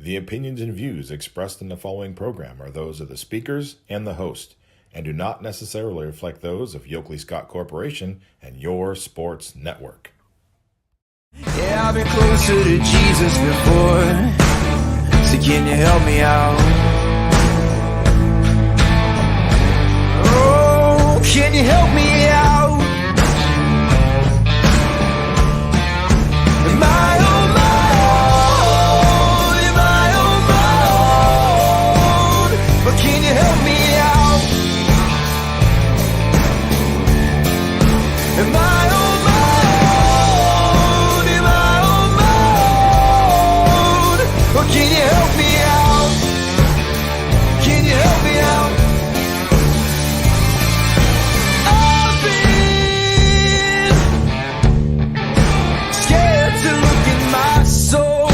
The opinions and views expressed in the following program are those of the speakers and the host, and do not necessarily reflect those of Yoakley Scott Corporation and your sports network. Yeah, I've been closer to Jesus before, so can you help me out? Oh, can you help me out? Am I on my own? Am I on my own? But can you help me out? Am I on my own? Am I on my own? Or can you help me out? Can you help me out? I've been scared to look in my soul.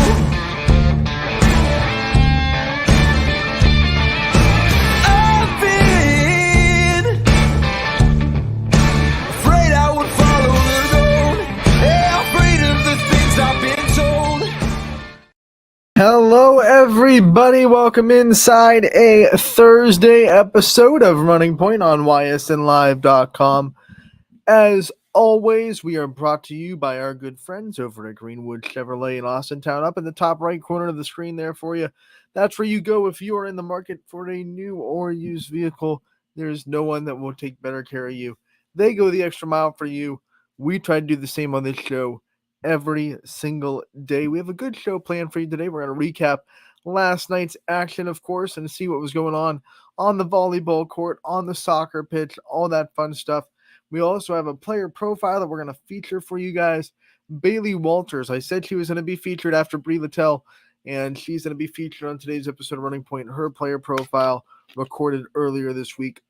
I've been afraid I would follow the road. Yeah, afraid of the things I've been told. Hello, everybody. Welcome inside a Thursday episode of Running Point on YSNLive.com. As always, we are brought to you by our good friends over at Greenwood Chevrolet in Austintown. Up in the top right corner of the screen there for you. That's where you go if you are in the market for a new or used vehicle. There's no one that will take better care of you. They go the extra mile for you. We try to do the same on this show every single day. We have a good show planned for you today. We're going to recap last night's action, of course, and see what was going on the volleyball court, on the soccer pitch, all that fun stuff. We also have a player profile that we're going to feature for you guys. Bailey Walters. I said she was going to be featured after Brie Littell, and she's going to be featured on today's episode of Running Point. Her player profile recorded earlier this week.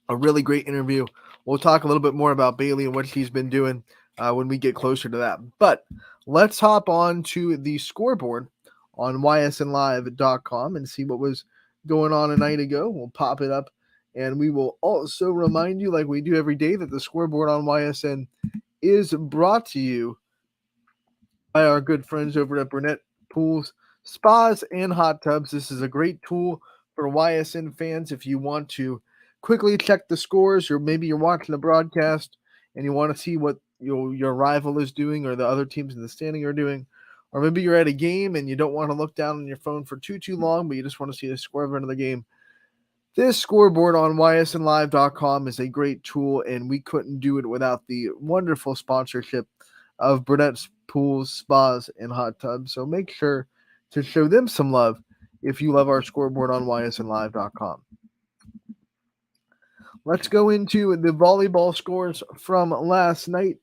A really great interview. We'll talk a little bit more about Bailey and what she's been doing when we get closer to that. But let's hop on to the scoreboard on ysnlive.com and see what was going on a night ago. We'll pop it up, and we will also remind you, like we do every day, that the scoreboard on YSN is brought to you by our good friends over at Burnett Pools, Spas, and Hot Tubs. This is a great tool for YSN fans if you want to quickly check the scores, or maybe you're watching a broadcast and you want to see what your rival is doing or the other teams in the standing are doing, or maybe you're at a game and you don't want to look down on your phone for too long, but you just want to see the score of another game. This scoreboard on ysnlive.com is a great tool, and we couldn't do it without the wonderful sponsorship of Burnett's Pools, Spas, and Hot Tubs. So make sure to show them some love if you love our scoreboard on ysnlive.com. Let's go into the volleyball scores from last night,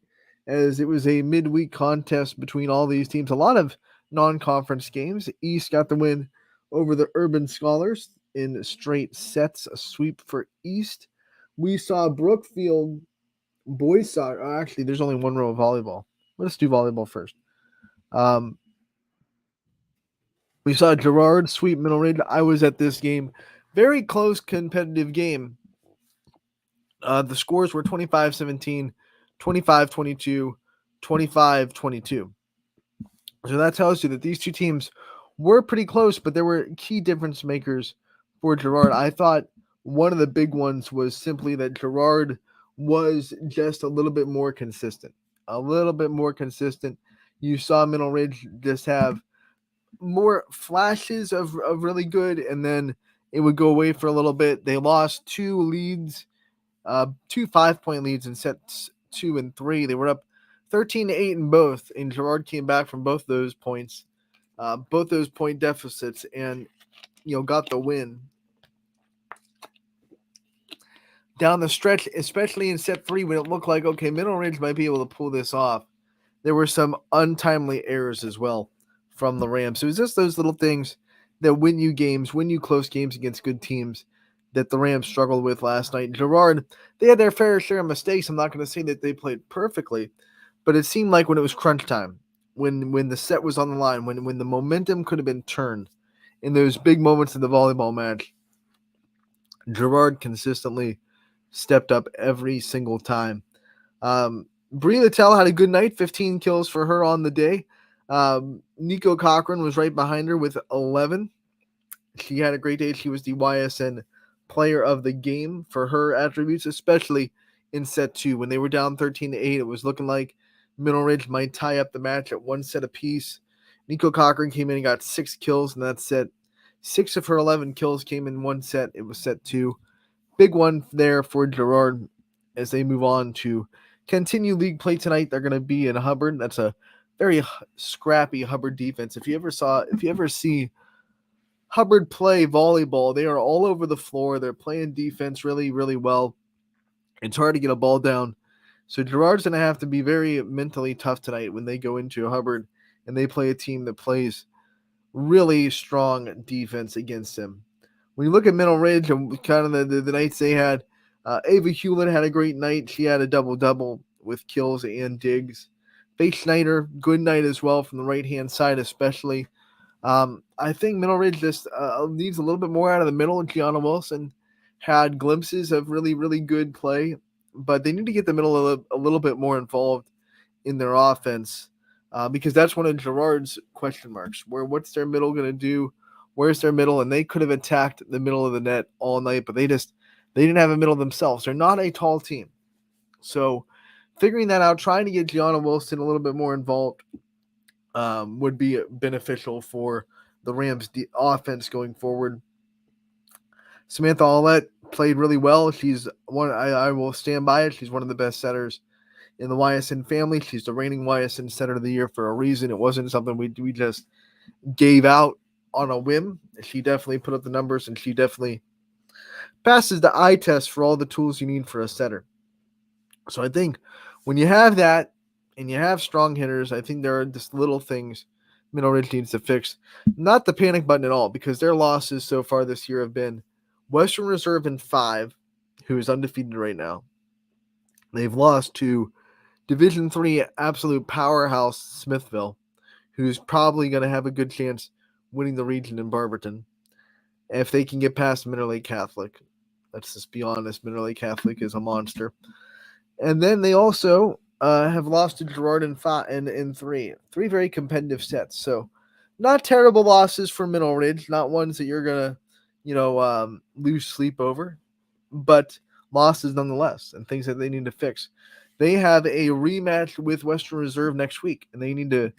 as it was a midweek contest between all these teams. A lot of non-conference games. East got the win over the Urban Scholars in straight sets, a sweep for East. We saw Brookfield boys soccer. Actually, there's only one row of volleyball. Let's do volleyball first. We saw Girard sweep Middle Ridge. I was at this game. Very close, competitive game. The scores were 25-17, 25-22, 25-22. So that tells you that these two teams were pretty close, but there were key difference makers for Girard. I thought one of the big ones was simply that Girard was just a little bit more consistent. You saw Middle Ridge just have more flashes of really good, and then it would go away for a little bit. They lost two 5-point leads in sets 2 and 3. They were up 13-8 in both, and Girard came back from both those points, both those point deficits, and got the win. Down the stretch, especially in set 3, when it looked like, okay, Middle Ridge might be able to pull this off, there were some untimely errors as well from the Rams. So it's just those little things that win you close games against good teams, that the Rams struggled with last night. Girard, they had their fair share of mistakes. I'm not going to say that they played perfectly, but it seemed like when it was crunch time, when the set was on the line, when the momentum could have been turned in those big moments of the volleyball match, Girard consistently stepped up every single time. Brie Littell had a good night, 15 kills for her on the day. Nico Cochran was right behind her with 11. She had a great day. She was the YSN player of the game for her attributes, especially in set 2. When they were down 13-8, it was looking like Middle Ridge might tie up the match at one set apiece. Nico Cochran came in and got 6 kills in that set. 6 of her 11 kills came in one set. It was set 2. Big one there for Gerard as they move on to continue league play tonight. They're going to be in Hubbard. That's a very scrappy Hubbard defense. If you ever see Hubbard play volleyball, they are all over the floor. They're playing defense really, really well. It's hard to get a ball down. So Gerard's going to have to be very mentally tough tonight when they go into Hubbard and they play a team that plays really strong defense against him. When you look at Middle Ridge and kind of the nights they had, Ava Hewlett had a great night. She had a double-double with kills and digs. Faith Schneider, good night as well from the right-hand side especially. I think Middle Ridge just needs a little bit more out of the middle. Gianna Wilson had glimpses of really, really good play, but they need to get the middle a little bit more involved in their offense because that's one of Gerard's question marks. What's their middle going to do? Where's their middle? And they could have attacked the middle of the net all night, but they didn't have a middle themselves. They're not a tall team. So figuring that out, trying to get Gianna Wilson a little bit more involved would be beneficial for the Rams' offense going forward. Samantha Aulette played really well. She's one. I will stand by it. She's one of the best setters in the YSN family. She's the reigning YSN setter of the year for a reason. It wasn't something we just gave out on a whim. She definitely put up the numbers, and she definitely passes the eye test for all the tools you need for a setter. So I think when you have that and you have strong hitters, I think there are just little things Middle Ridge needs to fix. Not the panic button at all, because their losses so far this year have been Western Reserve in 5, who is undefeated right now. They've lost to Division III absolute powerhouse Smithville, who's probably going to have a good chance winning the region in Barberton if they can get past Mineral Lake Catholic. Let's just be honest, Mineral Lake Catholic is a monster. And then they also have lost to Gerard in 3 very competitive sets. So not terrible losses for Middle Ridge, not ones that you're going to, lose sleep over, but losses nonetheless and things that they need to fix. They have a rematch with Western Reserve next week, and they need to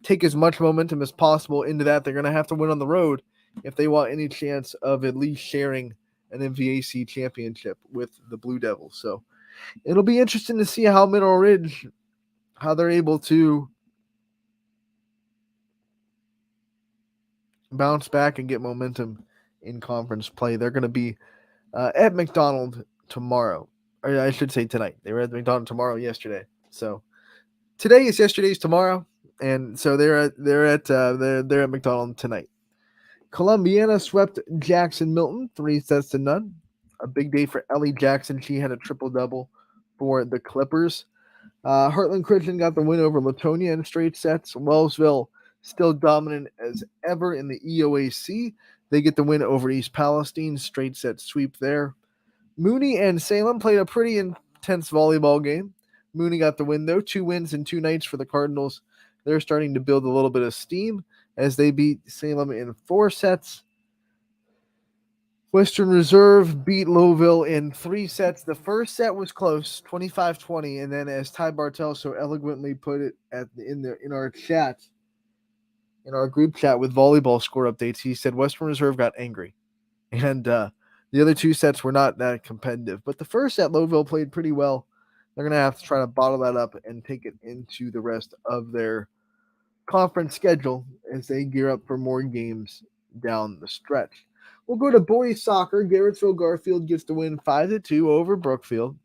take as much momentum as possible into that. They're going to have to win on the road if they want any chance of at least sharing an MVAC championship with the Blue Devils. So it'll be interesting to see how Middle Ridge, how they're able to bounce back and get momentum in conference play. They're going to be at McDonald tomorrow. Or I should say tonight. They were at McDonald tomorrow yesterday. So today is yesterday's tomorrow, and so they're at McDonald tonight. Columbiana swept Jackson Milton 3-0. A big day for Ellie Jackson. She had a triple-double for the Clippers. Heartland Christian got the win over Latonia in straight sets. Wellsville still dominant as ever in the EOAC. They get the win over East Palestine. Straight set sweep there. Mooney and Salem played a pretty intense volleyball game. Mooney got the win, though. 2 wins in 2 nights for the Cardinals. They're starting to build a little bit of steam as they beat Salem in 4 sets. Western Reserve beat Lowville in 3 sets. The first set was close, 25-20, and then as Ty Bartel so eloquently put it in our chat, in our group chat with volleyball score updates, he said Western Reserve got angry. And the other 2 sets were not that competitive. But the first set, Lowville played pretty well. They're going to have to try to bottle that up and take it into the rest of their conference schedule as they gear up for more games down the stretch. We'll go to boys soccer. Garrettsville Garfield gets the win 5-2 over Brookfield.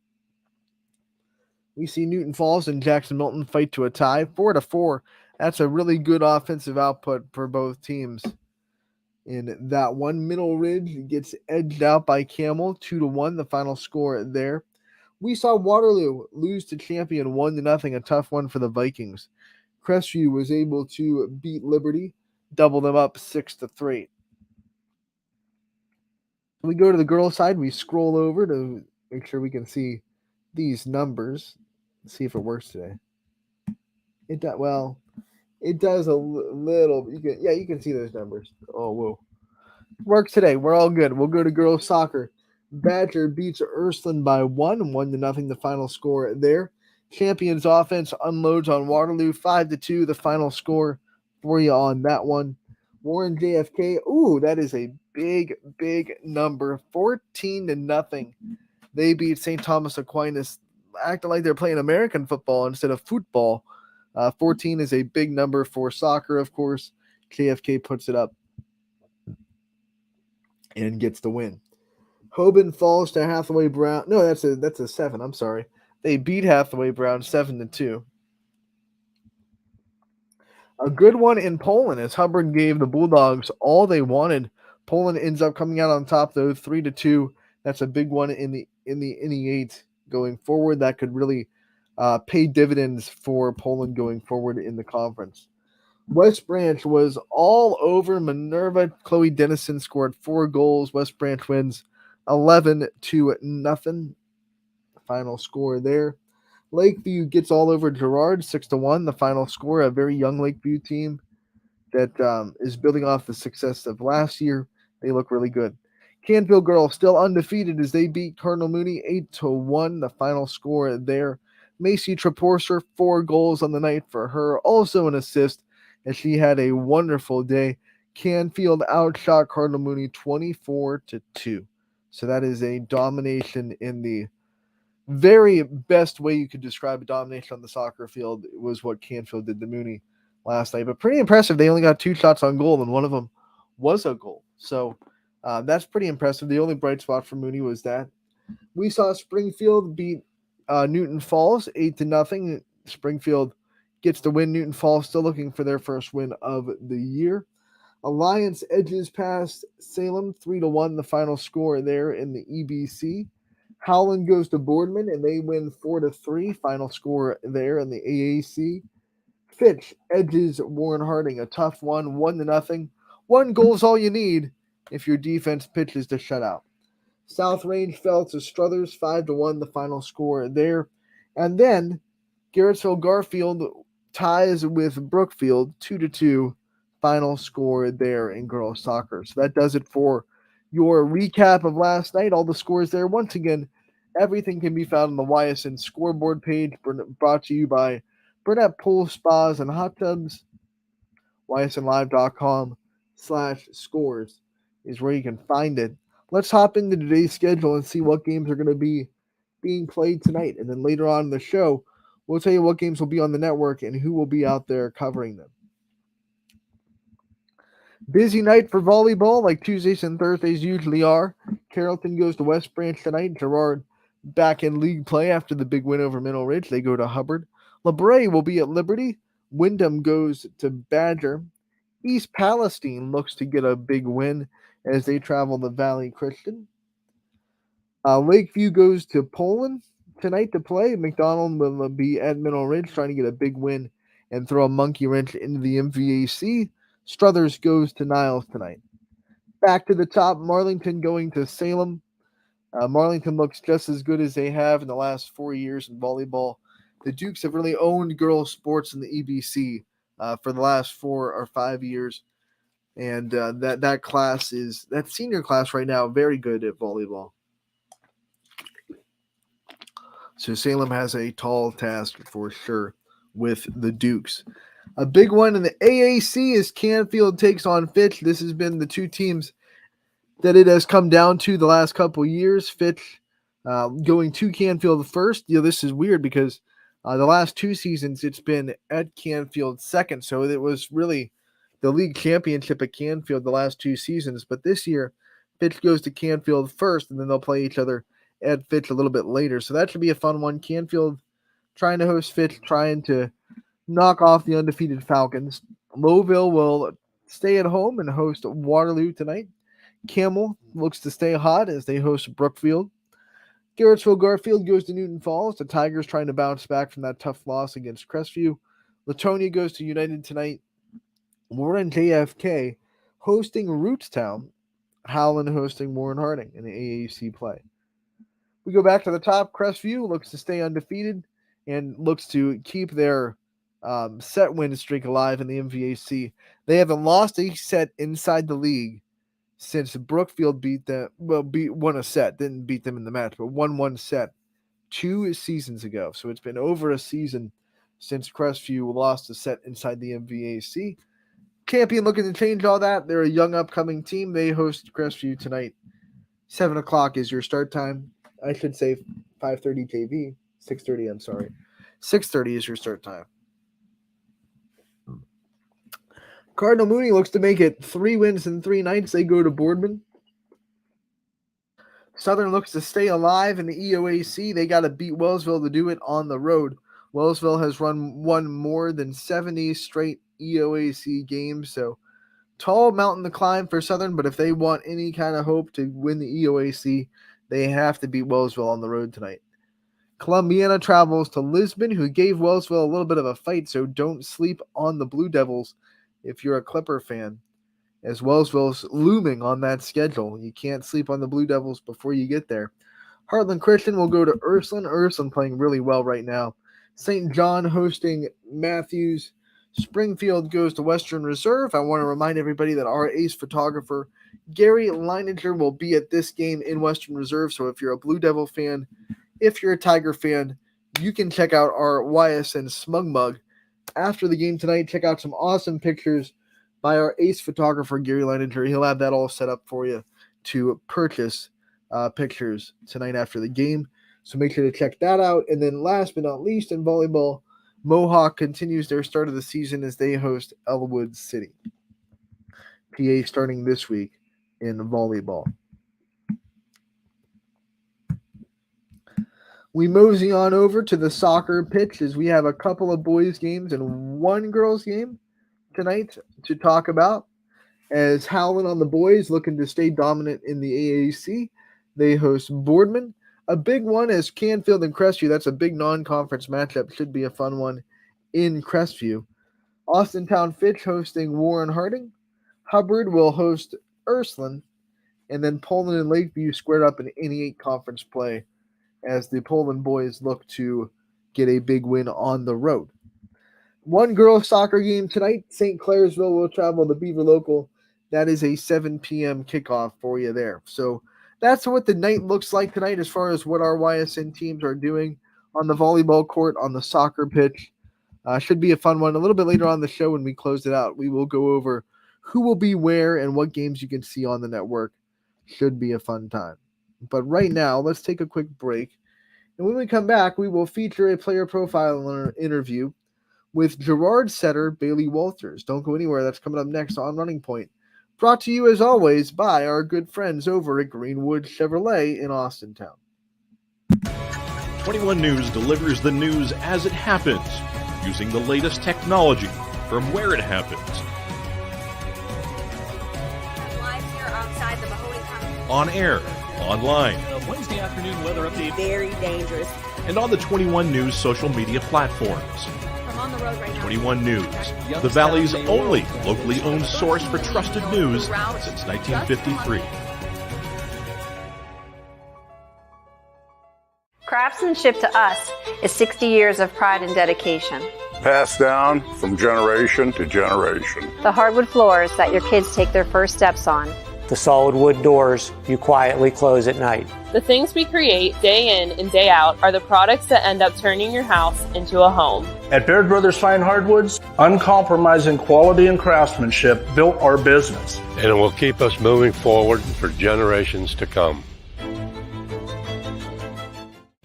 We see Newton Falls and Jackson Milton fight to a tie, 4-4. That's a really good offensive output for both teams. In that one, Middle Ridge gets edged out by Camel, 2-1, the final score there. We saw Waterloo lose to Champion 1-0, a tough one for the Vikings. Crestview was able to beat Liberty, double them up 6-3. We go to the girls' side. We scroll over to make sure we can see these numbers. Let's see if it works today. It does. Well, It does a little. You can see those numbers. Oh, whoa. Work today. We're all good. We'll go to girls soccer. Badger beats Ursuline by 1-0, the final score there. Champions offense unloads on Waterloo 5-2, the final score for you on that one. Warren JFK. Ooh, that is a big number. 14-0. They beat St. Thomas Aquinas, acting like they're playing American football instead of football. 14 is a big number for soccer, of course. JFK puts it up and gets the win. Hoban falls to Hathaway Brown. No, that's a 7. I'm sorry. They beat Hathaway Brown 7-2. A good one in Poland as Hubbard gave the Bulldogs all they wanted. Poland ends up coming out on top though, 3-2. That's a big one in the NE8 going forward. That could really pay dividends for Poland going forward in the conference. West Branch was all over Minerva. Chloe Dennison scored 4 goals. West Branch wins 11-0. Final score there. Lakeview gets all over Girard 6-1. The final score. A very young Lakeview team that is building off the success of last year. They look really good. Canfield girls still undefeated as they beat Cardinal Mooney 8-1. The final score there. Macy Traporser 4 goals on the night for her. Also an assist as she had a wonderful day. Canfield outshot Cardinal Mooney 24-2. So that is a domination in the very best way you could describe a domination on the soccer field was what Canfield did to Mooney last night. But pretty impressive. They only got 2 shots on goal, and one of them was a goal. So that's pretty impressive. The only bright spot for Mooney was that. We saw Springfield beat Newton Falls 8-0. Springfield gets the win. Newton Falls still looking for their first win of the year. Alliance edges past Salem 3-1, the final score there in the EBC. Howland goes to Boardman and they win 4-3, final score there in the AAC. Fitch edges Warren Harding, a tough one, 1-0. 1 goal is all you need if your defense pitches to shut out. South Range fell to Struthers 5-1, the final score there. And then Garrettsville Garfield ties with Brookfield 2-2, final score there in girls soccer. So that does it for your recap of last night. All the scores there. Once again, everything can be found on the Ysn scoreboard page, brought to you by Burnett Pool Spas and Hot Tubs. ysnlive.com/scores is where you can find it. Let's hop into today's schedule and see what games are going to be being played tonight. And then later on in the show, we'll tell you what games will be on the network and who will be out there covering them. Busy night for volleyball, like Tuesdays and Thursdays usually are. Carrollton goes to West Branch tonight. Girard back in league play after the big win over Mineral Ridge. They go to Hubbard. LeBray will be at Liberty. Wyndham goes to Badger. East Palestine looks to get a big win as they travel to Valley Christian. Lakeview goes to Poland tonight to play. McDonald will be at Mineral Ridge trying to get a big win and throw a monkey wrench into the MVAC. Struthers goes to Niles tonight. Back to the top, Marlington going to Salem. Marlington looks just as good as they have in the last 4 years in volleyball. The Dukes have really owned girls' sports in the EBC for the last 4 or 5 years. And that senior class right now, very good at volleyball. So Salem has a tall task for sure with the Dukes. A big one in the AAC is Canfield takes on Fitch. This has been the 2 teams that it has come down to the last couple years. Fitch going to Canfield first. This is weird because the last 2 seasons it's been at Canfield second. So it was really the league championship at Canfield the last 2 seasons. But this year, Fitch goes to Canfield first, and then they'll play each other at Fitch a little bit later. So that should be a fun one. Canfield trying to host Fitch, trying to knock off the undefeated Falcons. Lowville will stay at home and host Waterloo tonight. Camel looks to stay hot as they host Brookfield. Garrettsville Garfield goes to Newton Falls. The Tigers trying to bounce back from that tough loss against Crestview. Latonia goes to United tonight. Warren JFK hosting Rootstown. Howland hosting Warren Harding in the AAC play. We go back to the top. Crestview looks to stay undefeated and looks to keep their set win streak alive in the MVAC. They haven't lost a set inside the league since Brookfield won a set, didn't beat them in the match, but won one set 2 seasons ago. So it's been over a season since Crestview lost a set inside the MVAC. Champion looking to change all that. They're a young upcoming team. They host Crestview tonight. 7 o'clock is your start time. I should say 5:30 JV. 6:30, I'm sorry. 6:30 is your start time. Cardinal Mooney looks to make it 3 wins in 3 nights. They go to Boardman. Southern looks to stay alive in the EOAC. They got to beat Wellsville to do it on the road. Wellsville has won more than 70 straight EOAC games, so tall mountain to climb for Southern, but if they want any kind of hope to win the EOAC, they have to beat Wellsville on the road tonight. Columbiana travels to Lisbon, who gave Wellsville a little bit of a fight, so don't sleep on the Blue Devils if you're a Clipper fan, as Wellsville's looming on that schedule. You can't sleep on the Blue Devils before you get there. Heartland Christian will go to Ursuline. Ursuline playing really well right now. St. John hosting Matthews. Springfield goes to Western Reserve. I want to remind everybody that our ace photographer, Gary Leininger, will be at this game in Western Reserve. So if you're a Blue Devil fan, if you're a Tiger fan, you can check out our YSN Smug Mug. After the game tonight, check out some awesome pictures by our ace photographer, Gary Leininger. He'll have that all set up for you to purchase pictures tonight after the game. So make sure to check that out. And then last but not least, in volleyball, Mohawk continues their start of the season as they host Elwood City. PA starting this week in volleyball. We mosey on over to the soccer pitch as we have a couple of boys' games and one girls' game tonight to talk about. As Howland on the boys looking to stay dominant in the AAC, they host Boardman. A big one is Canfield and Crestview. That's a big non-conference matchup. Should be a fun one in Crestview. Austintown Fitch hosting Warren Harding. Hubbard will host Ursuline. And then Poland and Lakeview squared up in 88 conference play as the Poland boys look to get a big win on the road. One girls soccer game tonight. St. Clairsville will travel to Beaver Local. That is a 7 p.m. kickoff for you there. So that's what the night looks like tonight as far as what our YSN teams are doing on the volleyball court, on the soccer pitch. Should be a fun one. A little bit later on the show when we close it out, we will go over who will be where and what games you can see on the network. Should be a fun time. But right now, let's take a quick break. And when we come back, we will feature a player profile interview with Gerard Setter, Bailey Walters. Don't go anywhere. That's coming up next on Running Point. Brought to you, as always, by our good friends over at Greenwood Chevrolet in Austintown. 21 News delivers the news as it happens, using the latest technology from where it happens. Live here outside the Mahoney County. On air, online, Wednesday afternoon weather update. Very dangerous. and on the 21 News social media platforms. I'm on the road right now. 21 News, the Valley's only locally owned source for trusted news since 1953. Craftsmanship to us is 60 years of pride and dedication. Passed down from generation to generation. The hardwood floors that your kids take their first steps on. The solid wood doors you quietly close at night. The things we create day in and day out are the products that end up turning your house into a home. At Baird Brothers Fine Hardwoods, uncompromising quality and craftsmanship built our business. And it will keep us moving forward for generations to come.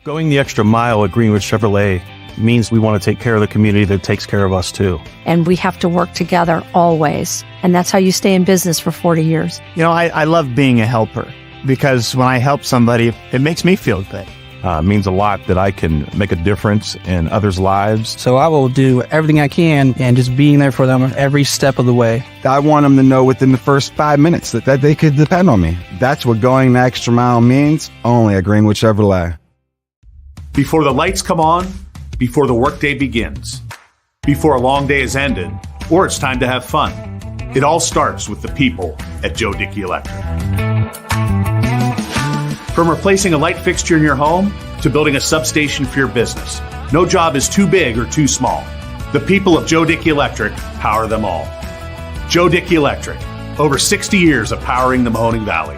Going the extra mile at Greenwood Chevrolet means we want to take care of the community that takes care of us too. And we have to work together always. And that's how you stay in business for 40 years. You know, I love being a helper because when I help somebody, it makes me feel good. It means a lot that I can make a difference in others' lives. So I will do everything I can and just being there for them every step of the way. I want them to know within the first 5 minutes that they could depend on me. That's what going the extra mile means, only at Greenwood Chevrolet. Before the lights come on, before the workday begins, before a long day is ended, or it's time to have fun. It all starts with the people at Joe Dickey Electric. From replacing a light fixture in your home to building a substation for your business, no job is too big or too small. The people of Joe Dickey Electric power them all. Joe Dickey Electric, over 60 years of powering the Mahoning Valley.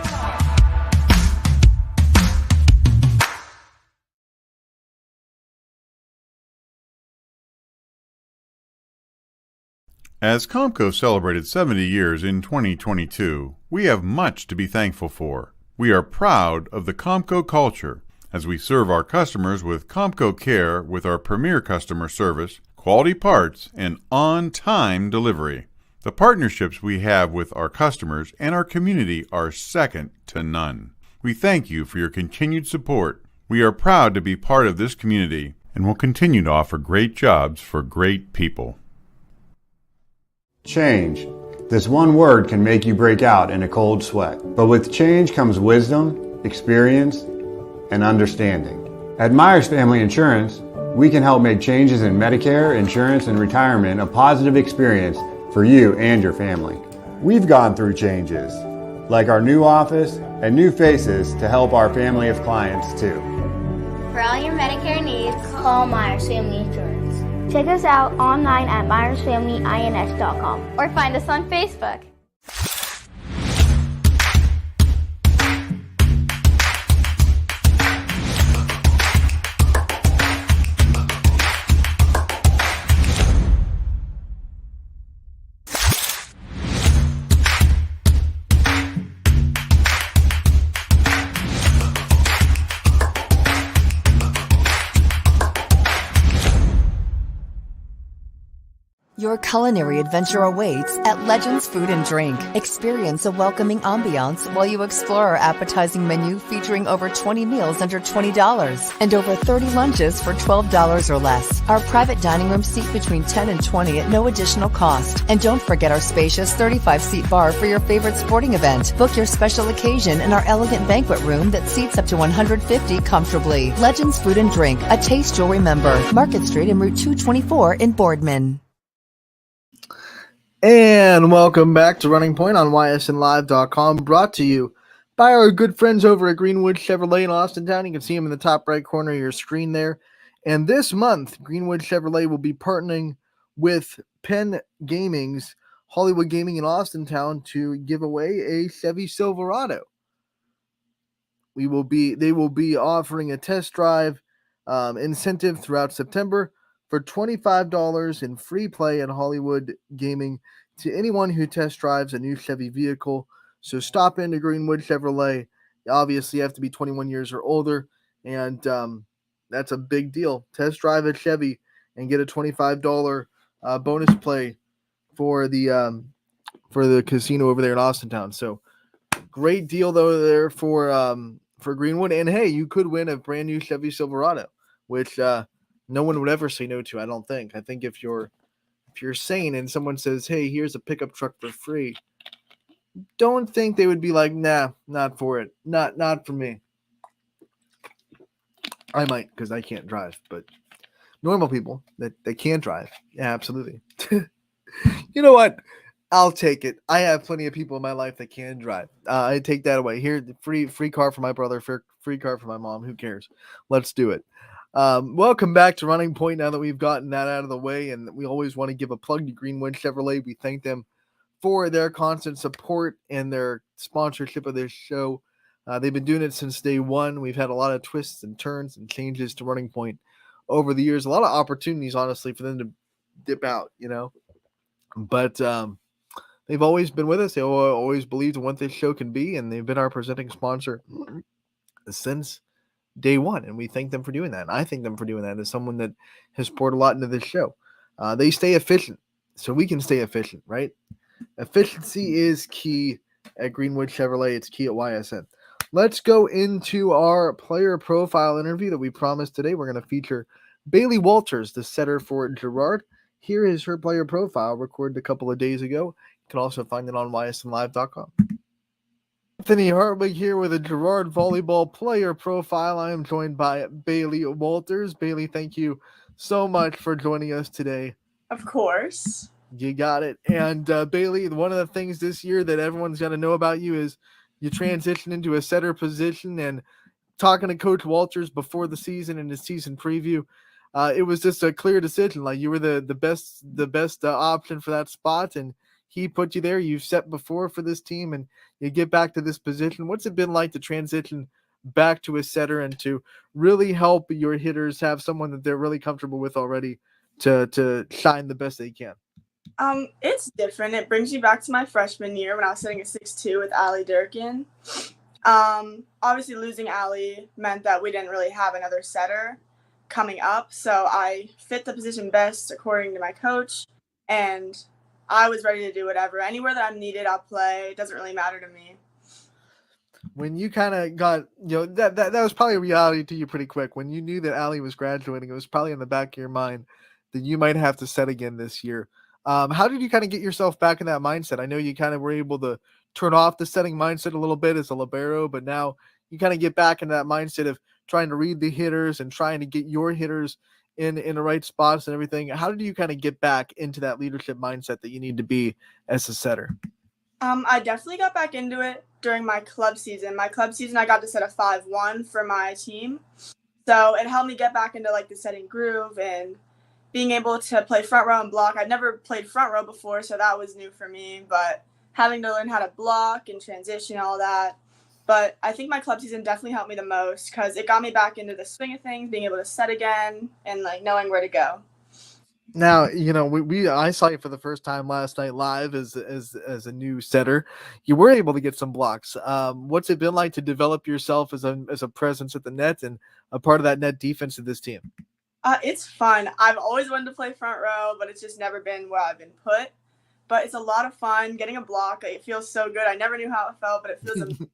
As Comco celebrated 70 years in 2022, we have much to be thankful for. We are proud of the Comco culture as we serve our customers with Comco Care with our premier customer service, quality parts, and on-time delivery. The partnerships we have with our customers and our community are second to none. We thank you for your continued support. We are proud to be part of this community and will continue to offer great jobs for great people. Change. This one word can make you break out in a cold sweat. But with change comes wisdom, experience, and understanding. At Myers Family Insurance, we can help make changes in Medicare, insurance, and retirement a positive experience for you and your family. We've gone through changes, like our new office and new faces to help our family of clients too. For all your Medicare needs, call Myers Family Insurance. Check us out online at myersfamilyins.com or find us on Facebook. Your culinary adventure awaits at Legends Food and Drink. Experience a welcoming ambiance while you explore our appetizing menu featuring over 20 meals under $20 and over 30 lunches for $12 or less. Our private dining room seat between 10 and 20 at no additional cost. And don't forget our spacious 35-seat bar for your favorite sporting event. Book your special occasion in our elegant banquet room that seats up to 150 comfortably. Legends Food and Drink, a taste you'll remember. Market Street and Route 224 in Boardman. And welcome back to Running Point on ysnlive.com, brought to you by our good friends over at Greenwood Chevrolet in Austintown. You can see them in the top right corner of your screen there. And this month, Greenwood Chevrolet will be partnering with Penn Gaming's Hollywood Gaming in Austintown to give away a Chevy Silverado. They will be offering a test drive incentive throughout September for $25 in free play at Hollywood Gaming to anyone who test drives a new Chevy vehicle. So stop into Greenwood Chevrolet. Obviously, you have to be 21 years or older, and that's a big deal. Test drive a Chevy and get a $25 bonus play for the casino over there in Austintown. So great deal though there for Greenwood. And hey, you could win a brand new Chevy Silverado, which no one would ever say no to, I don't think. I think if you're sane and someone says, hey, here's a pickup truck for free, don't think they would be like, nah, not for it. Not for me. I might, because I can't drive, but normal people that can drive, yeah, absolutely. You know what? I'll take it. I have plenty of people in my life that can drive. I take that away. Here, free car for my brother, free car for my mom. Who cares? Let's do it. Welcome back to Running Point now that we've gotten that out of the way, and we always want to give a plug to Greenwood Chevrolet. We thank them for their constant support and their sponsorship of this show. They've been doing it since day one. We've had a lot of twists and turns and changes to Running Point over the years. A lot of opportunities, honestly, for them to dip out, But they've always been with us. They always believed in what this show can be, and they've been our presenting sponsor since day one, and we thank them for doing that. And I thank them for doing that as someone that has poured a lot into this show. They stay efficient, so we can stay efficient, right? Efficiency is key at Greenwood Chevrolet. It's key at YSN. Let's go into our player profile interview that we promised today. We're going to feature Bailey Walters, the setter for Girard. Here is her player profile, recorded a couple of days ago. You can also find it on ysnlive.com. Anthony Hartwig here with a Girard volleyball player profile. I am joined by Bailey Walters. Bailey, thank you so much for joining us today. Of course. You got it. And Bailey, one of the things this year that everyone's got to know about you is you transition into a setter position. And talking to Coach Walters before the season and his season preview, it was just a clear decision. Like you were the best option for that spot, and he put you there. You've set before for this team, and you get back to this position. What's it been like to transition back to a setter and to really help your hitters have someone that they're really comfortable with already to shine the best they can? It's different. It brings you back to my freshman year when I was sitting at 6'2" with Allie Durkin. Obviously losing Allie meant that we didn't really have another setter coming up, so I fit the position best according to my coach, and I was ready to do whatever. Anywhere that I'm needed, I'll play. It doesn't really matter to me. When you kind of got, that was probably a reality to you pretty quick. When you knew that Allie was graduating, it was probably in the back of your mind that you might have to set again this year. How did you kind of get yourself back in that mindset? I know you kind of were able to turn off the setting mindset a little bit as a libero, but now you kind of get back into that mindset of trying to read the hitters and trying to get your hitters in the right spots and everything. How did you kind of get back into that leadership mindset that you need to be as a setter? I definitely got back into it during my club season. My club season, I got to set a 5-1 for my team. So it helped me get back into like the setting groove and being able to play front row and block. I'd never played front row before, so that was new for me, but having to learn how to block and transition, all that. But I think my club season definitely helped me the most because it got me back into the swing of things, being able to set again and like knowing where to go. Now, I saw you for the first time last night live as a new setter. You were able to get some blocks. What's it been like to develop yourself as a presence at the net and a part of that net defense of this team? It's fun. I've always wanted to play front row, but it's just never been where I've been put. But it's a lot of fun getting a block. It feels so good. I never knew how it felt, but it feels amazing.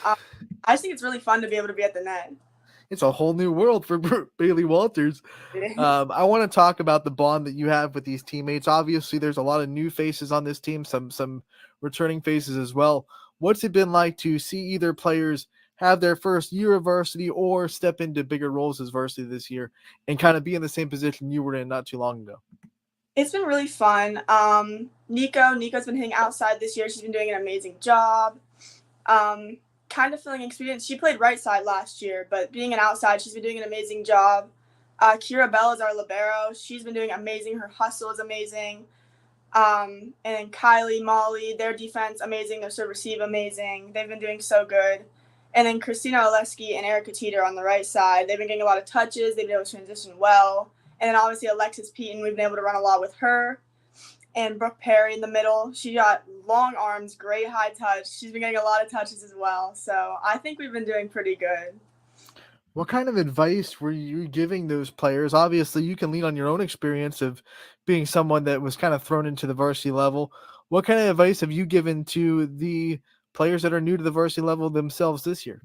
I just think it's really fun to be able to be at the net. It's a whole new world for Bailey Walters. I want to talk about the bond that you have with these teammates. Obviously, there's a lot of new faces on this team, some returning faces as well. What's it been like to see either players have their first year of varsity or step into bigger roles as varsity this year and kind of be in the same position you were in not too long ago? It's been really fun. Nico's been hitting outside this year. She's been doing an amazing job. Kind of feeling experience. She played right side last year, but being an outside, she's been doing an amazing job. Kira Bell is our libero. She's been doing amazing. Her hustle is amazing. And then Kylie, Molly, their defense, amazing. Their serve receive, amazing. They've been doing so good. And then Christina Oleski and Erica Teeter on the right side. They've been getting a lot of touches. They've been able to transition well. And then obviously Alexis Peaton, we've been able to run a lot with her. And Brooke Perry in the middle. She got long arms, great high touch. She's been getting a lot of touches as well. So I think we've been doing pretty good. What kind of advice were you giving those players? Obviously, you can lean on your own experience of being someone that was kind of thrown into the varsity level. What kind of advice have you given to the players that are new to the varsity level themselves this year?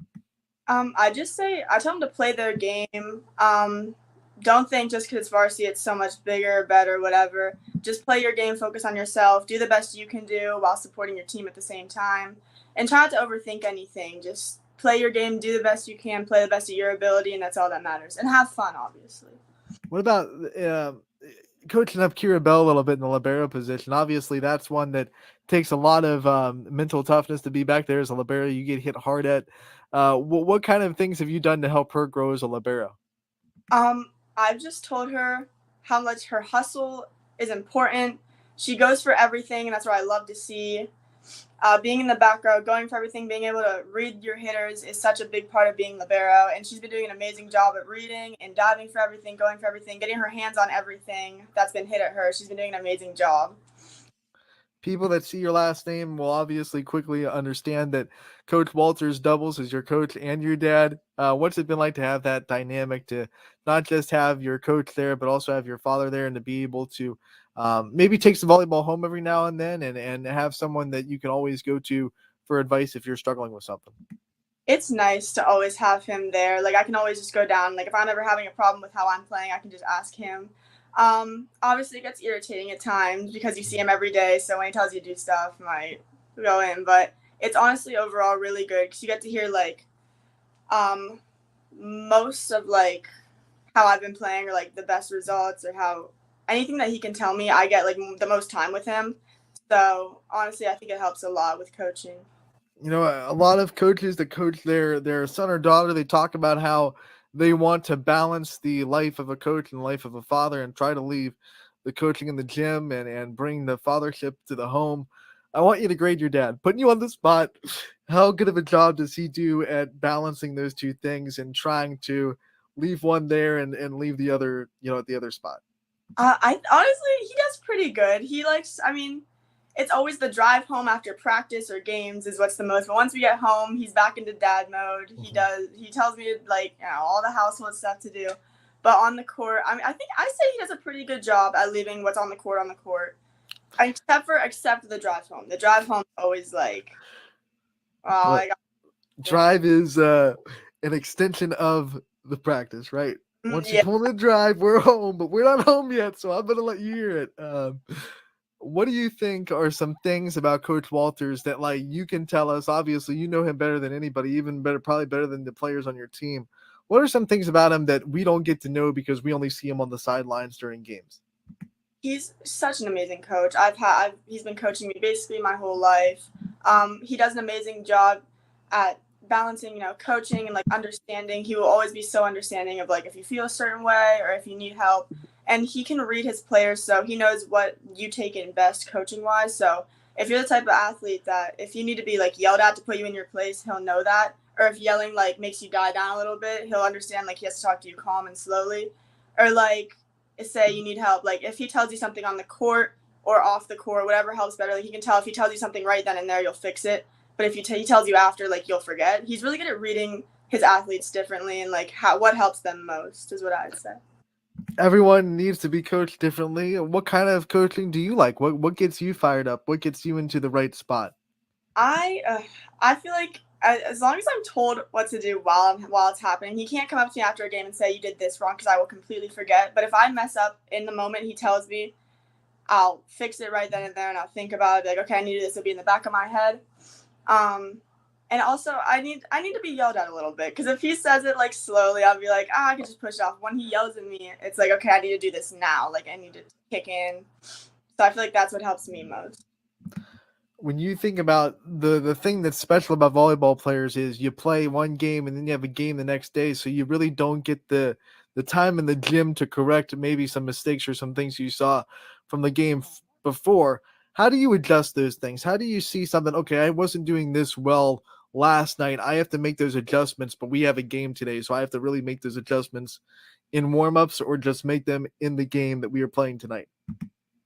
I tell them to play their game. Don't think just because it's varsity, it's so much bigger, better, whatever. Just play your game, focus on yourself, do the best you can do while supporting your team at the same time. And try not to overthink anything. Just play your game, do the best you can, play the best of your ability, and that's all that matters. And have fun, obviously. What about coaching up Kira Bell a little bit in the libero position? Obviously, that's one that takes a lot of mental toughness to be back there as a libero. You get hit hard at. What kind of things have you done to help her grow as a libero? I've just told her how much her hustle is important. She goes for everything, and that's what I love to see. Being in the back row, going for everything, being able to read your hitters is such a big part of being libero, and she's been doing an amazing job at reading and diving for everything, going for everything, getting her hands on everything that's been hit at her. She's been doing an amazing job. People that see your last name will obviously quickly understand that Coach Walters doubles as your coach and your dad. What's it been like to have that dynamic to not just have your coach there, but also have your father there and to be able to maybe take some volleyball home every now and then and have someone that you can always go to for advice if you're struggling with something? It's nice to always have him there. Like, I can always just go down. Like, if I'm ever having a problem with how I'm playing, I can just ask him. Obviously it gets irritating at times because you see him every day, so when he tells you to do stuff, you might go in, but it's honestly overall really good because you get to hear like most of like how I've been playing or like the best results or how anything that he can tell me. I get like the most time with him, so honestly I think it helps a lot with coaching. A lot of coaches that coach their son or daughter, they talk about how they want to balance the life of a coach and the life of a father and try to leave the coaching in the gym and bring the fathership to the home. I want you to grade your dad. Putting you on the spot, how good of a job does he do at balancing those two things and trying to leave one there and leave the other, at the other spot? I honestly, he does pretty good. He likes, I mean, it's always the drive home after practice or games is what's the most. But once we get home, he's back into dad mode. He tells me like, all the household stuff to do. But on the court, I mean, I think I say he does a pretty good job at leaving what's on the court. Except the drive home. The drive home is always like, drive is an extension of the practice, right? Once you pull the drive, we're home, but we're not home yet, so I'm going to let you hear it. What do you think are some things about Coach Walters that, like, you can tell us? Obviously, you know him better than anybody, even better, probably better than the players on your team. What are some things about him that we don't get to know because we only see him on the sidelines during games? He's such an amazing coach. He's been coaching me basically my whole life. He does an amazing job at balancing, coaching and like understanding. He will always be so understanding of like if you feel a certain way or if you need help. And he can read his players, so he knows what you take in best coaching wise. So if you're the type of athlete that if you need to be like yelled at to put you in your place, he'll know that. Or if yelling like makes you die down a little bit, he'll understand like he has to talk to you calm and slowly. Or like say you need help, like if he tells you something on the court or off the court, whatever helps better. Like he can tell if he tells you something right then and there, you'll fix it. But if he tells you after, like you'll forget. He's really good at reading his athletes differently and like what helps them most is what I'd say. Everyone needs to be coached differently. What kind of coaching do you like? What gets you fired up? What gets you into the right spot? I feel like as long as I'm told what to do while it's happening, he can't come up to me after a game and say you did this wrong because I will completely forget. But if I mess up in the moment he tells me, I'll fix it right then and there and I'll think about it. Like, okay, I need to do this. It'll be in the back of my head. And also I need to be yelled at a little bit because if he says it like slowly, I'll be like, I can just push it off. When he yells at me, it's like, okay, I need to do this now. Like I need to kick in. So I feel like that's what helps me most. When you think about the thing that's special about volleyball players is you play one game and then you have a game the next day. So you really don't get the time in the gym to correct maybe some mistakes or some things you saw from the game before. How do you adjust those things? How do you see something? Okay, I wasn't doing this well last night. I have to make those adjustments, but we have a game today. So I have to really make those adjustments in warm-ups or just make them in the game that we are playing tonight.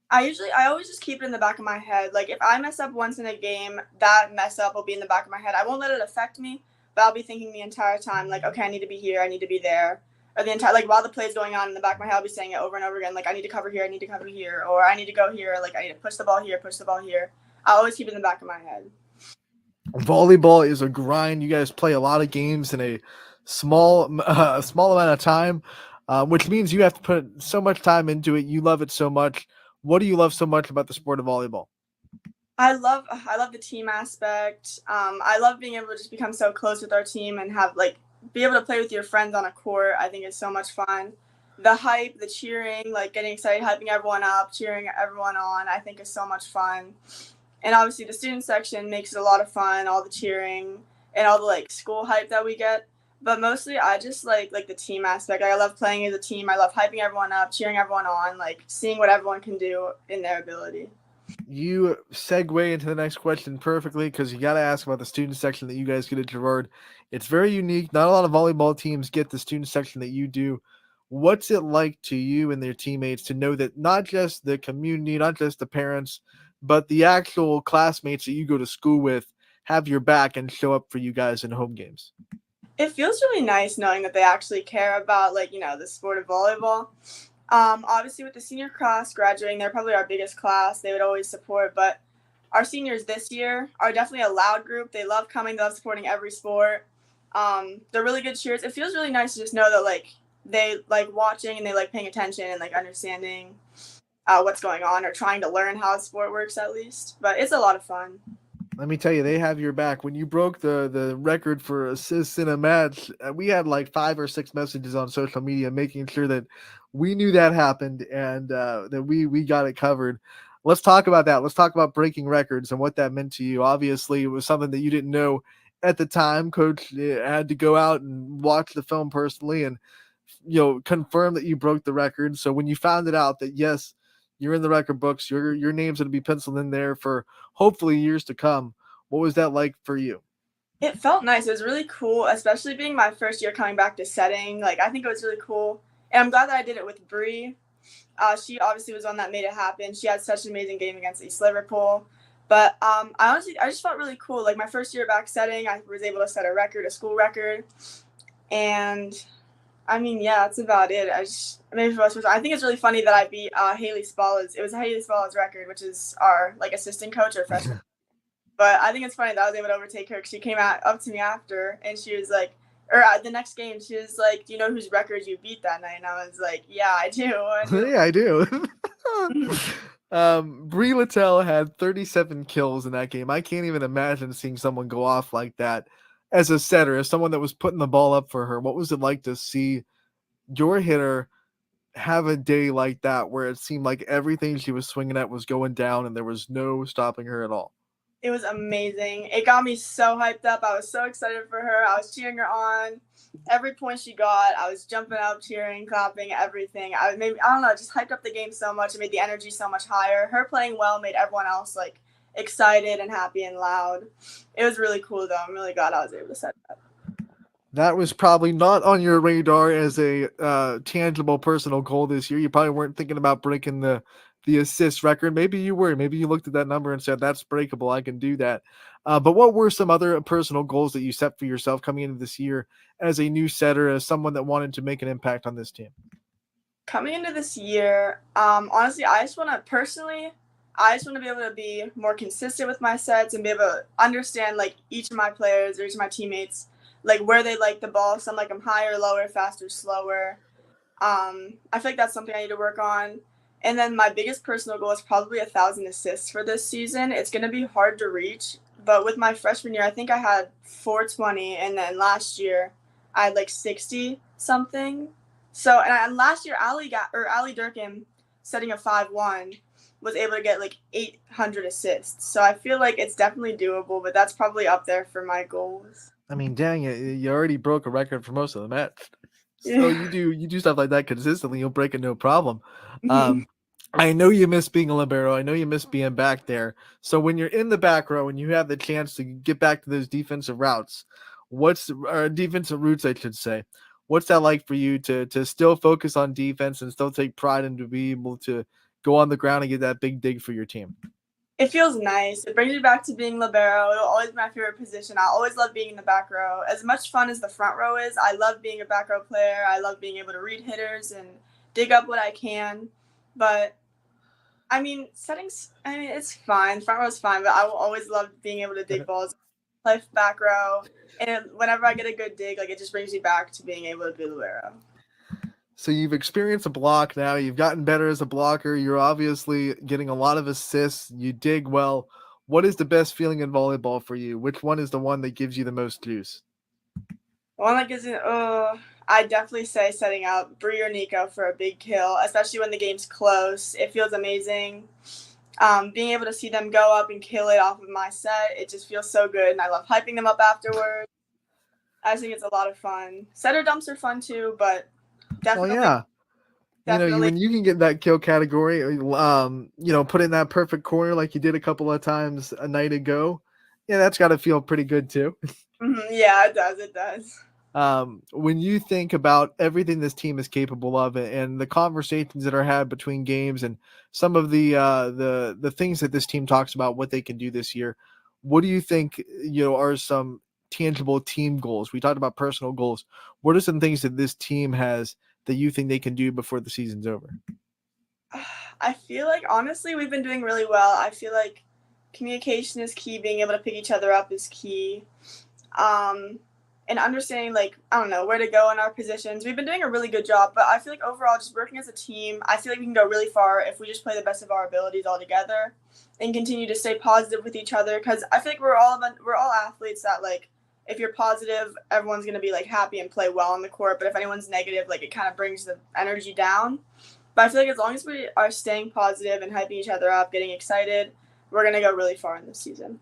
I always just keep it in the back of my head. Like if I mess up once in a game, that mess up will be in the back of my head. I won't let it affect me, but I'll be thinking the entire time, like, okay, I need to be here, I need to be there. Or the entire, like while the play's going on in the back of my head, I'll be saying it over and over again, like I need to cover here, I need to cover here, or I need to go here, like I need to push the ball here, push the ball here. I'll always keep it in the back of my head. Volleyball is a grind. You guys play a lot of games in a small amount of time, which means you have to put so much time into it. You love it so much. What do you love so much about the sport of volleyball? I love the team aspect. I love being able to just become so close with our team and have like be able to play with your friends on a court. I think it's so much fun. The hype, the cheering, like getting excited, hyping everyone up, cheering everyone on, I think is so much fun. And obviously the student section makes it a lot of fun, all the cheering and all the like school hype that we get. But mostly I just like the team aspect. I love playing as a team. I love hyping everyone up, cheering everyone on, like seeing what everyone can do in their ability. You segue into the next question perfectly because you got to ask about the student section that you guys get at Girard. It's very unique. Not a lot of volleyball teams get the student section that you do. What's it like to you and their teammates to know that not just the community, not just the parents, but the actual classmates that you go to school with have your back and show up for you guys in home games? It feels really nice knowing that they actually care about the sport of volleyball. Obviously with the senior class graduating, they're probably our biggest class. They would always support, but our seniors this year are definitely a loud group. They love coming, they love supporting every sport. They're really good cheers. It feels really nice to just know that they like watching and they like paying attention and like understanding what's going on or trying to learn how a sport works at least. But it's a lot of fun. Let me tell you, they have your back. When you broke the record for assists in a match, we had like 5 or 6 messages on social media making sure that we knew that happened and that we got it covered. Let's talk about that. Let's talk about breaking records and what that meant to you. Obviously, it was something that you didn't know at the time, Coach had to go out and watch the film personally and, confirm that you broke the record. So when you found it out that, yes, you're in the record books, your name's going to be penciled in there for hopefully years to come, what was that like for you? It felt nice. It was really cool, especially being my first year coming back to setting. Like, I think it was really cool. And I'm glad that I did it with Bree. She obviously was one that made it happen. She had such an amazing game against East Liverpool. But I just felt really cool. Like, my first year back setting, I was able to set a school record. And, I mean, yeah, that's about it. I think it's really funny that I beat Haley Spall's. It was Haley Spall's record, which is our, assistant coach or freshman. But I think it's funny that I was able to overtake her because she came up to me after, and she was like, the next game, she was like, "Do you know whose record you beat that night?" And I was like, "Yeah, I do." Yeah, I do. Bree Littell had 37 kills in that game. I can't even imagine seeing someone go off like that as a setter, as someone that was putting the ball up for her. What was it like to see your hitter have a day like that where it seemed like everything she was swinging at was going down and there was no stopping her at all? It was amazing. It got me so hyped up. I was so excited for her. I was cheering her on. Every point she got, I was jumping up, cheering, clapping, everything. I don't know, just hyped up the game so much. It made the energy so much higher. Her playing well made everyone else excited and happy and loud. It was really cool though. I'm really glad I was able to set that. That was probably not on your radar as a tangible personal goal this year. You probably weren't thinking about breaking the assist record. Maybe you were. Maybe you looked at that number and said, that's breakable. I can do that. But what were some other personal goals that you set for yourself coming into this year as a new setter, as someone that wanted to make an impact on this team? Coming into this year, honestly, I just want to be able to be more consistent with my sets and be able to understand each of my players or each of my teammates, where they like the ball. Some like them higher, lower, faster, slower. I feel like that's something I need to work on. And then my biggest personal goal is probably 1,000 assists for this season. It's going to be hard to reach, but with my freshman year, I think I had 420, and then last year I had 60 something. So, and last year Ali Durkin, setting a 5-1, was able to get 800 assists. So I feel like it's definitely doable, but that's probably up there for my goals. I mean, dang it, you already broke a record for most of the match. So you do stuff like that consistently, you'll break it no problem. I know you miss being a libero. I know you miss being back there. So when you're in the back row and you have the chance to get back to those defensive routes, defensive routes, I should say, what's that like for you to still focus on defense and still take pride in to be able to go on the ground and get that big dig for your team? It feels nice. It brings me back to being libero. It'll always be my favorite position. I always love being in the back row. As much fun as the front row is, I love being a back row player. I love being able to read hitters and dig up what I can. But, I mean, it's fine. Front row is fine, but I will always love being able to dig balls, play back row. And whenever I get a good dig, it just brings me back to being able to be libero. So you've experienced a block now. You've gotten better as a blocker. You're obviously getting a lot of assists. You dig well. What is the best feeling in volleyball for you? Which one is the one that gives you the most juice? The one that gives me, I'd definitely say setting up Bree or Nico for a big kill, especially when the game's close. It feels amazing. Being able to see them go up and kill it off of my set, it just feels so good, and I love hyping them up afterwards. I think it's a lot of fun. Setter dumps are fun too, but definitely. Well, yeah. When you can get that kill category, put in that perfect corner like you did a couple of times a night ago, yeah, that's got to feel pretty good too. Yeah, it does. It does. When you think about everything this team is capable of and the conversations that are had between games and some of the things that this team talks about, what they can do this year, what do you think, are some tangible team goals? We talked about personal goals. What are some things that this team has that you think they can do before the season's over? I feel like, honestly, we've been doing really well. I feel like communication is key. Being able to pick each other up is key. And understanding, where to go in our positions. We've been doing a really good job, but I feel like overall, just working as a team, I feel like we can go really far if we just play the best of our abilities all together and continue to stay positive with each other. Because I feel like we're all athletes that, if you're positive, everyone's going to be, happy and play well on the court. But if anyone's negative, it kind of brings the energy down. But I feel like as long as we are staying positive and hyping each other up, getting excited, we're going to go really far in this season.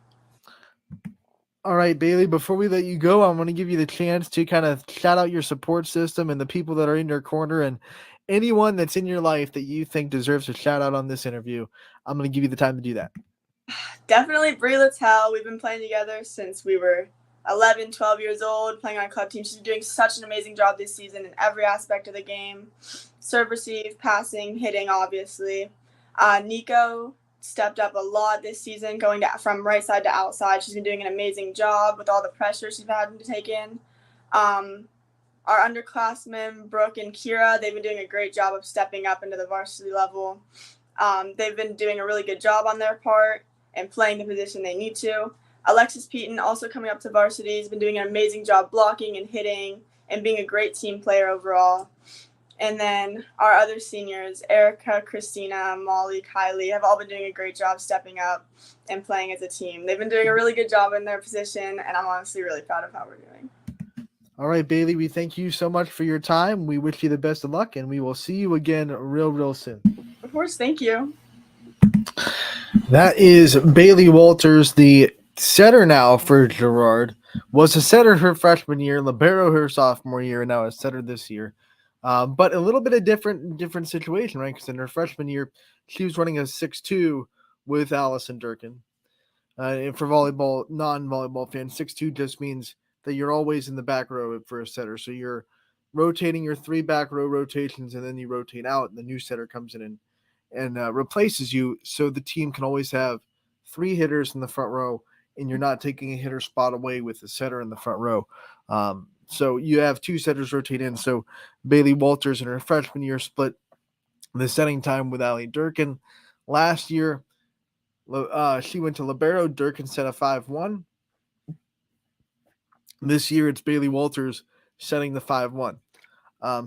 All right, Bailey, before we let you go, I want to give you the chance to kind of shout out your support system and the people that are in your corner and anyone that's in your life that you think deserves a shout out on this interview. I'm going to give you the time to do that. Definitely Brie Littell. We've been playing together since we were 11, 12 years old, playing on a club team. She's doing such an amazing job this season in every aspect of the game. Serve, receive, passing, hitting, obviously. Nico stepped up a lot this season, going from right side to outside. She's been doing an amazing job with all the pressure she's had to take in. Our underclassmen, Brooke and Kira, they've been doing a great job of stepping up into the varsity level. They've been doing a really good job on their part and playing the position they need to. Alexis Peaton, also coming up to varsity, has been doing an amazing job blocking and hitting and being a great team player overall. And then our other seniors, Erica, Christina, Molly, Kylie, have all been doing a great job stepping up and playing as a team. They've been doing a really good job in their position, and I'm honestly really proud of how we're doing. All right, Bailey, we thank you so much for your time. We wish you the best of luck, and we will see you again real soon. Of course, thank you. That is Bailey Walters, the setter now for Girard. Was a setter her freshman year, libero her sophomore year, and now a setter this year. But a little bit of different situation, right? Because in her freshman year, she was running a 6'2" with Allison Durkin. And for volleyball, non-volleyball fans, 6'2" just means that you're always in the back row for a setter. So you're rotating your 3 back row rotations, and then you rotate out, and the new setter comes in and replaces you, so the team can always have 3 hitters in the front row, and you're not taking a hitter spot away with the setter in the front row. So you have 2 setters rotate in. So Bailey Walters in her freshman year split the setting time with Allie Durkin. Last year, she went to libero. Durkin set a 5-1. This year, it's Bailey Walters setting the 5-1.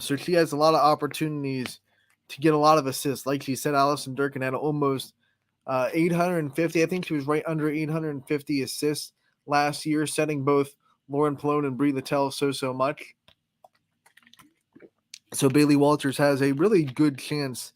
So she has a lot of opportunities to get a lot of assists. Like she said, Allison Durkin had almost 850. I think she was right under 850 assists last year, setting both Lauren Pallone and Brie Littell so much. So Bailey Walters has a really good chance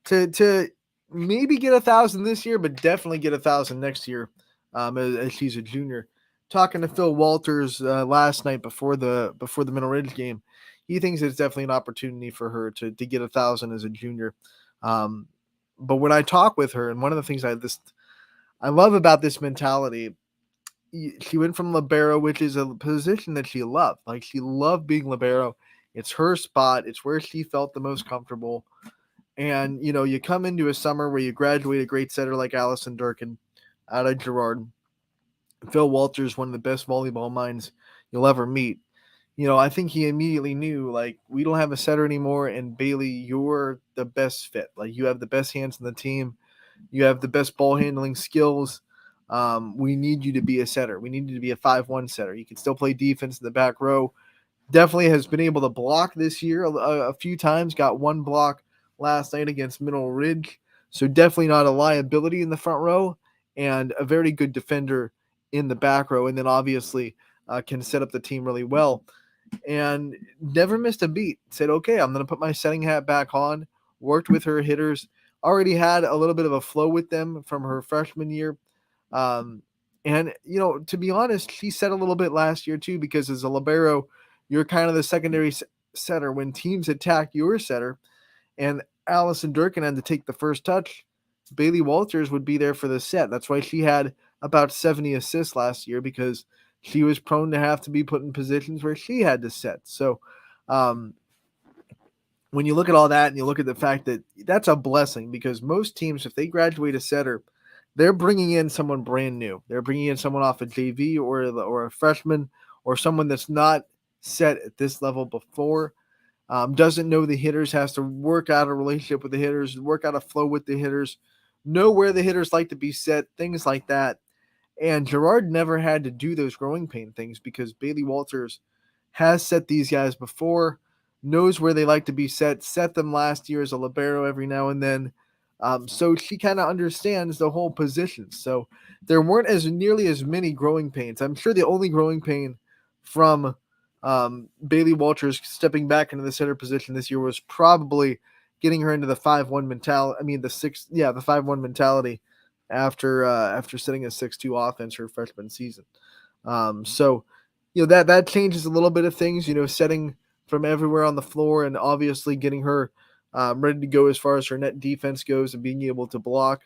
to maybe get 1,000 this year, but definitely get 1,000 next year as she's a junior. Talking to Phil Walters last night before the Middle Ridge game, he thinks it's definitely an opportunity for her to get 1,000 as a junior. But when I talk with her, and one of the things I love about this mentality, she went from libero, which is a position that she loved. Like, she loved being libero. It's her spot. It's where she felt the most comfortable. And, you come into a summer where you graduate a great setter like Allison Durkin out of Girard. Phil Walters, one of the best volleyball minds you'll ever meet. I think he immediately knew, like, we don't have a setter anymore, and Bailey, you're the best fit. Like, you have the best hands in the team. You have the best ball handling skills. We need you to be a setter. We need you to be a 5-1 setter. You can still play defense in the back row. Definitely has been able to block this year a few times. Got 1 block last night against Middle Ridge. So definitely not a liability in the front row, and a very good defender in the back row. And then obviously can set up the team really well. And never missed a beat. Said, okay, I'm going to put my setting hat back on. Worked with her hitters. Already had a little bit of a flow with them from her freshman year. And, to be honest, she set a little bit last year too, because as a libero, you're kind of the secondary setter. When teams attack your setter and Allison Durkin had to take the first touch, Bailey Walters would be there for the set. That's why she had about 70 assists last year, because she was prone to have to be put in positions where she had to set. So when you look at all that and you look at the fact that that's a blessing, because most teams, if they graduate a setter, they're bringing in someone brand new. They're bringing in someone off a JV or a freshman, or someone that's not set at this level before, doesn't know the hitters, has to work out a relationship with the hitters, work out a flow with the hitters, know where the hitters like to be set, things like that. And Girard never had to do those growing pain things, because Bailey Walters has set these guys before, knows where they like to be set them last year as a libero every now and then. So she kind of understands the whole position. So there weren't nearly as many growing pains. I'm sure the only growing pain from Bailey Walters stepping back into the center position this year was probably getting her into the 5-1 mentality. I mean, the 5-1 mentality after setting a 6-2 offense her freshman season. So, that changes a little bit of things, setting from everywhere on the floor and obviously getting her ready to go as far as her net defense goes and being able to block,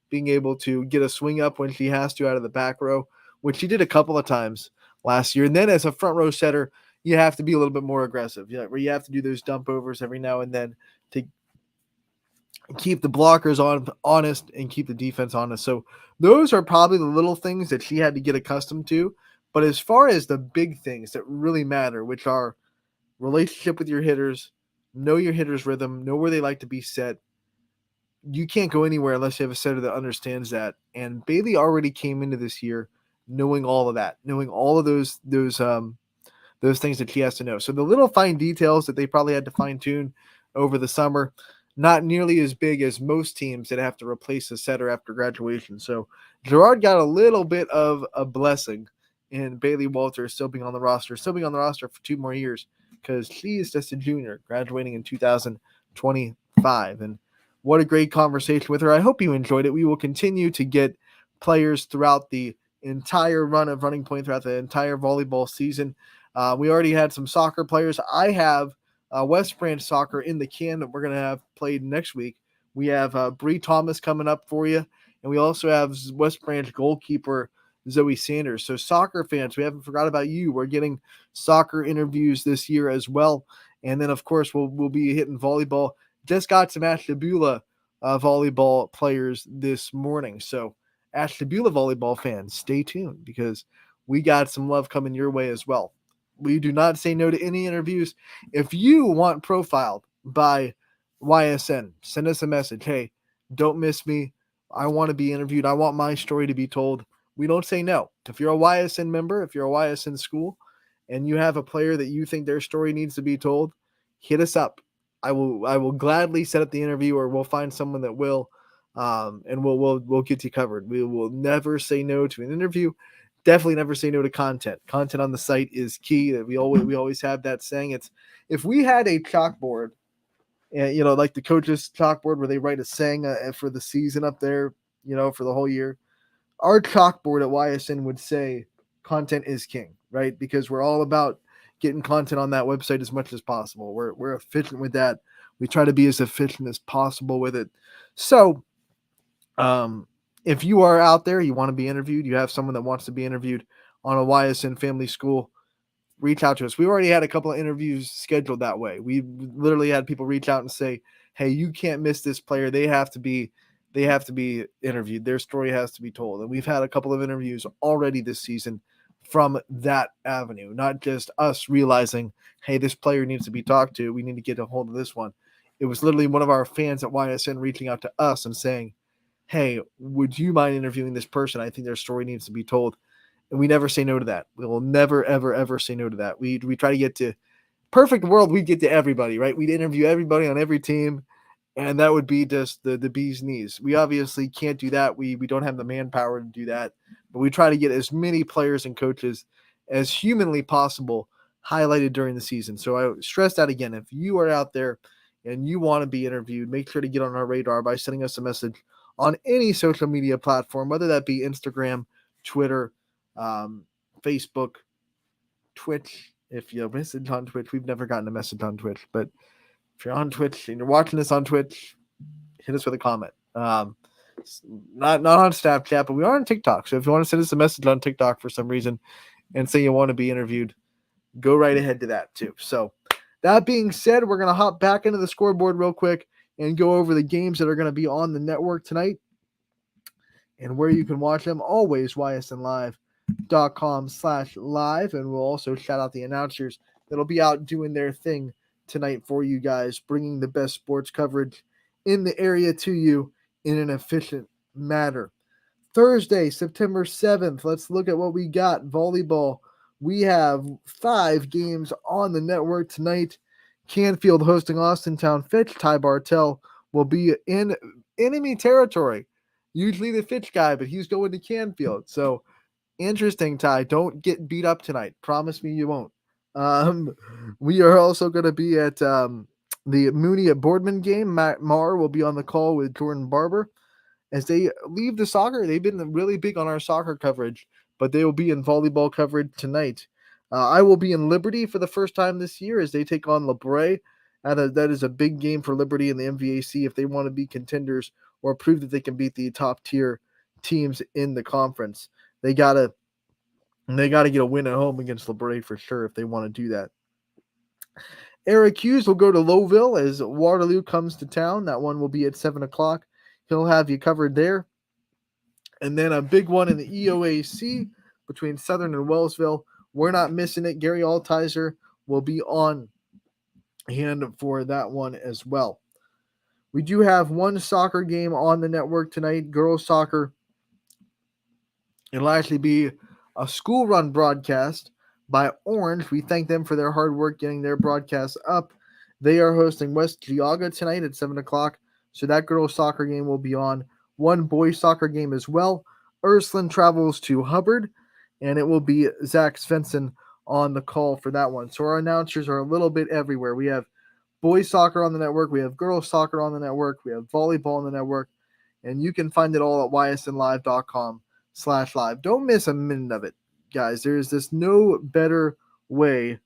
being able to get a swing up when she has to out of the back row, which she did a couple of times last year. And then as a front row setter, you have to be a little bit more aggressive, where you have to do those dump overs every now and then to keep the blockers honest and keep the defense honest. So those are probably the little things that she had to get accustomed to. But as far as the big things that really matter, which are relationship with your hitters, know your hitters' rhythm, know where they like to be set. You can't go anywhere unless you have a setter that understands that. And Bailey already came into this year knowing all of that, knowing all of those things that she has to know. So the little fine details that they probably had to fine tune over the summer, not nearly as big as most teams that have to replace a setter after graduation. So Gerard got a little bit of a blessing in Bailey Walter still being on the roster for 2 more years because she is just a junior graduating in 2025. And what a great conversation with her. I hope you enjoyed it. We will continue to get players throughout the entire run of Running Point, throughout the entire volleyball season. We already had some soccer players. I have West Branch soccer in the can that we're going to have played next week. We have Bree Thomas coming up for you, and we also have West Branch goalkeeper Zoe Sanders. So soccer fans, we haven't forgot about you. We're getting soccer interviews this year as well. And then, of course, we'll be hitting volleyball. Just got some Ashtabula volleyball players this morning. So Ashtabula volleyball fans, stay tuned because we got some love coming your way as well. We do not say no to any interviews. If you want profiled by YSN, send us a message. Hey, don't miss me. I want to be interviewed. I want my story to be told. We don't say no. If you're a YSN member, if you're a YSN school, and you have a player that you think their story needs to be told, hit us up. I will gladly set up the interview, or we'll find someone that will, and we'll get you covered. We will never say no to an interview. Definitely never say no to content. Content on the site is key. That we always have that saying. It's if we had a chalkboard, like the coaches' chalkboard where they write a saying for the season up there, for the whole year. Our chalkboard at YSN would say content is king, right? Because we're all about getting content on that website as much as possible. We're efficient with that. We try to be as efficient as possible with it. So, if you are out there, you want to be interviewed, you have someone that wants to be interviewed on a YSN family school, reach out to us. We already had a couple of interviews scheduled that way. We literally had people reach out and say, hey, you can't miss this player. They have to be interviewed. Their story has to be told. And we've had a couple of interviews already this season from that avenue, not just us realizing, hey, this player needs to be talked to. We need to get a hold of this one. It was literally one of our fans at YSN reaching out to us and saying, hey, would you mind interviewing this person? I think their story needs to be told. And we never say no to that. We will never, ever, ever say no to that. We try to get to perfect world. We'd get to everybody, right? We'd interview everybody on every team. And that would be just the bee's knees. We obviously can't do that. We don't have the manpower to do that. But we try to get as many players and coaches as humanly possible highlighted during the season. So I stress that again. If you are out there and you want to be interviewed, make sure to get on our radar by sending us a message on any social media platform, whether that be Instagram, Twitter, Facebook, Twitch. If you message on Twitch, we've never gotten a message on Twitch, but if you're on Twitch and you're watching this on Twitch, hit us with a comment. Not on Snapchat, but we are on TikTok. So if you want to send us a message on TikTok for some reason and say you want to be interviewed, go right ahead to that too. So that being said, we're going to hop back into the scoreboard real quick and go over the games that are going to be on the network tonight and where you can watch them. Always ysnlive.com/live. And we'll also shout out the announcers that'll be out doing their thing tonight for you guys, bringing the best sports coverage in the area to you in an efficient manner. Thursday, September 7th, let's look at what we got. Volleyball, we have 5 games on the network tonight. Canfield hosting Austintown Fitch. Ty Bartell will be in enemy territory. Usually the Fitch guy, but he's going to Canfield. So interesting, Ty. Don't get beat up tonight. Promise me you won't. We are also going to be at the Mooney at Boardman game. Matt Marr will be on the call with Jordan Barber. As they leave the soccer, they've been really big on our soccer coverage but they will be in volleyball coverage tonight. I will be in Liberty for the first time this year as they take on LeBray. That is a big game for Liberty in the MVAC if they want to be contenders or prove that they can beat the top tier teams in the conference. They gotta get a win at home against LeBray for sure if they want to do that. Eric Hughes will go to Lowville as Waterloo comes to town. That one will be at 7 o'clock. He'll have you covered there. And then a big one in the EOAC between Southern and Wellsville. We're not missing it. Gary Altizer will be on hand for that one as well. We do have one soccer game on the network tonight, girls soccer. It'll actually be a school-run broadcast by Orange. We thank them for their hard work getting their broadcast up. They are hosting West Geauga tonight at 7 o'clock, so that girls soccer game will be on. One boys soccer game as well. Ursuline travels to Hubbard, and it will be Zach Svensson on the call for that one. So our announcers are a little bit everywhere. We have boys soccer on the network. We have girls soccer on the network. We have volleyball on the network, and you can find it all at ysnlive.com/live. Don't miss a minute of it, guys. There's this no better way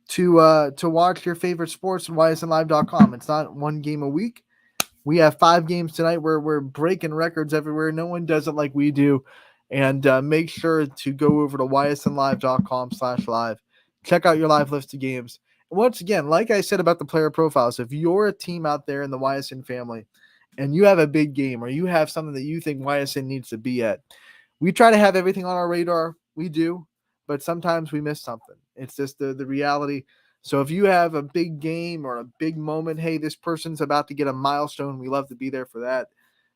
to watch your favorite sports on ysnlive.com. It's not one game a week. We have 5 games tonight where we're breaking records everywhere. No one does it like we do. And make sure to go over to ysnlive.com/live. Check out your live list of games. And once again, like I said about the player profiles, if you're a team out there in the YSN family and you have a big game or you have something that you think YSN needs to be at, we try to have everything on our radar. We do, but sometimes we miss something. It's just the reality. So if you have a big game or a big moment, hey, this person's about to get a milestone, we love to be there for that.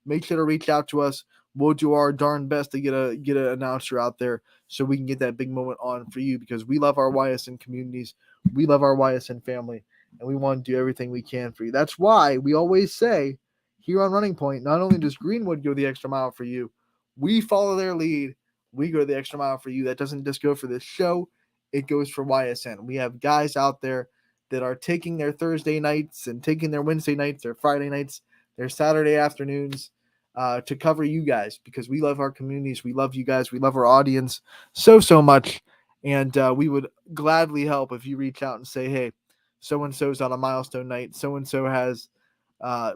Make sure to reach out to us. We'll do our darn best to get an announcer out there so we can get that big moment on for you, because we love our YSN communities. We love our YSN family, and we want to do everything we can for you. That's why we always say here on Running Point, not only does Greenwood go the extra mile for you, we follow their lead. We go the extra mile for you. That doesn't just go for this show. It goes for YSN. We have guys out there that are taking their Thursday nights and taking their Wednesday nights, their Friday nights, their Saturday afternoons to cover you guys, because we love our communities. We love you guys. We love our audience so much. And we would gladly help if you reach out and say, hey, so-and-so's on a milestone night. So-and-so has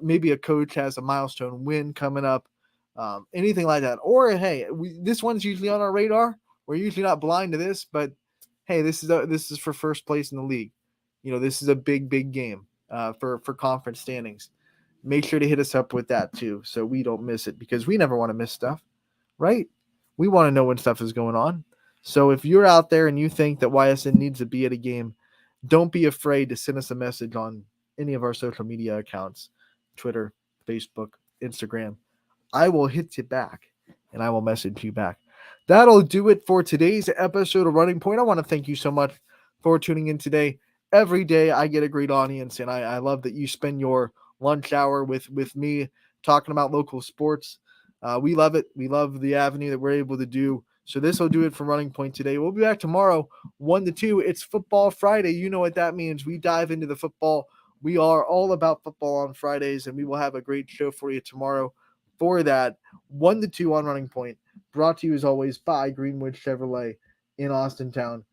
maybe a coach has a milestone win coming up, anything like that. Or, hey, this one's usually on our radar. We're usually not blind to this, but hey, this is for first place in the league. You know, this is a big game for conference standings. Make sure to hit us up with that too, so we don't miss it, because we never want to miss stuff, right? We want to know when stuff is going on. So if you're out there and you think that YSN needs to be at a game, don't be afraid to send us a message on any of our social media accounts, Twitter, Facebook, Instagram. I will hit you back, and I will message you back. That'll do it for today's episode of Running Point. I want to thank you so much for tuning in today. Every day I get a great audience, and I love that you spend your lunch hour with me talking about local sports. We love it. We love the avenue that we're able to do. So this will do it for Running Point today. We'll be back tomorrow, 1 to 2. It's Football Friday. You know what that means. We dive into the football. We are all about football on Fridays, and we will have a great show for you tomorrow for that. 1 to 2 on Running Point. Brought to you as always by Greenwood Chevrolet in Austin Town.